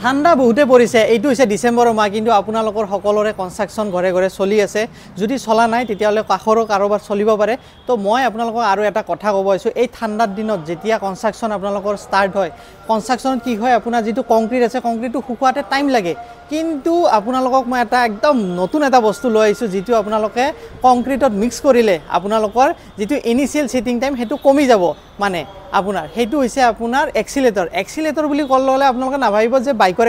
ঠাণ্ডা বহুতে পৰিছে এইটো হৈছে ডিসেম্বৰৰ মাহ কিন্তু আপোনালোকৰ সকলোৰে কনস্ট্ৰাকশন ঘৰে ঘৰে চলি আছে যদি চলা নাই তেতিয়ালে কাখৰৰ কাৰোবাৰ চলিব পাৰে তো মই আপোনালোকক আৰু এটা কথা ক'ব আইছো এই ঠাণ্ডাৰ দিনত যেতিয়া কনস্ট্ৰাকশন আপোনালোকৰ স্টাৰ্ট হয় কনস্ট্ৰাকশন কি হয় আপোনাৰ যেটো কংক্ৰিট আছে কংক্ৰিটটো শুকুৱাতে টাইম লাগে কিন্তু আপোনালোকক মই এটা একদম নতুন এটা বস্তু লৈ আইছো যেটো আপোনালোকে কংক্ৰিটত মিক্স কৰিলে আপোনালোকৰ যেটো ইনিশিয়াল সেটিং টাইম হেতু কমি যাব মানে আপোনাৰ হেতু হৈছে আপোনাৰ এক্সিলেটৰ বুলি কললে আপোনালোকে নাভাবিব যে বাইকৰ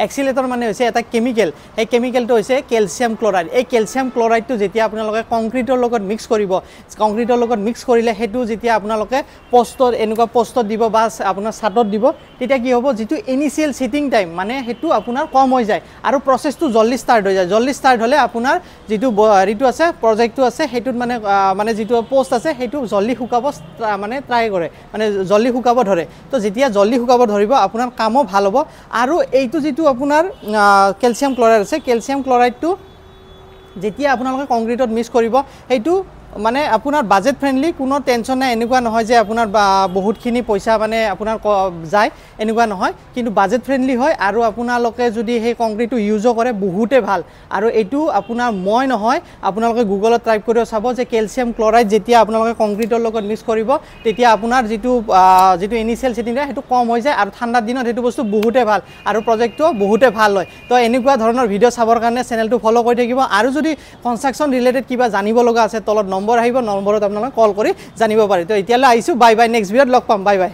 এক্সিলেটৰ মানে হৈছে এটা কেমিক্যাল এই কেমিক্যালটো হৈছে ক্যালসিয়াম ক্লোৰাইড এই ক্যালসিয়াম ক্লোৰাইডটো যেতিয়া আপোনালোকে কংক্ৰিটৰ লগত মিক্স কৰিব কংক্ৰিটৰ লগত মিক্স কৰিলে হেতু যেতিয়া আপোনালোকে পোষ্টত দিব বা আপোনাৰ ছাটত দিব তেতিয়া কি হ'ব যেটো ইনিশিয়াল সেটিং টাইম মানে হেতু আপোনাৰ কম হৈ যায় আৰু প্ৰসেসটো জলদি ষ্টাৰ্ট হৈ যায় জলদি ষ্টাৰ্ট হলে আপোনাৰ যেটো ৰিটো আছে প্ৰজেক্টটো আছে হেতুত মানে যেটো পোষ্ট আছে হেতু জলদি শুকাব মানে ট্ৰাই কৰে মানে জলদি শুকাব ধৰে তো যেতিয়া জলদি শুকাব ধৰিব আপোনাৰ কামো ভাল হ'ব আৰু এইটো যেটো আপোনাৰ ক্যালসিয়াম ক্লোৰাইড আছে ক্যালসিয়াম ক্লোৰাইডটো যেতিয়া আপোনালোকে কংক্ৰিটত মিক্স কৰিব হেতু মানে আপোনাৰ বাজেট ফ্ৰেন্ডলি কোনো টেনশন নাই এনেকুৱা নহয় যে আপোনাৰ বহুতখিনি পইচা মানে আপোনাৰ যায় এনেকুৱা নহয় কিন্তু বাজেট ফ্ৰেন্ডলি হয় আৰু আপোনালোকে যদি সেই কংক্ৰিটটো ইউজ কৰে বহুতে ভাল আৰু এটো আপোনাৰ মই নহয় আপোনালোকে গুগলত টাইপ কৰি চাব যে ক্যালসিয়াম ক্লোৰাইড যেতিয়া আপোনালোকে কংক্ৰিটৰ লগত মিক্স কৰিব তেতিয়া আপোনাৰ যেটো ইনিশিয়াল সেটিং হেতু কম হৈ যায় আৰু ঠাণ্ডাৰ দিনত হেতু বস্তু বহুতে ভাল আৰু প্ৰজেক্টটো বহুতে ভাল হয় তো এনেকুৱা ধৰণৰ ভিডিও চাবৰ কাৰণে চেনেলটো ফলো কৰি থাকিব আৰু যদি কনস্ট্ৰাকশন ৰিলেটেড কিবা জানিব লগা আছে তলত নম্বৰ আহিব নম্বৰত আপোনালোকে কল কৰি জানিব পাৰে তো এতিয়ালৈ আইছো বাই বাই নেক্সট ভিডিওত লগ পাম বাই বাই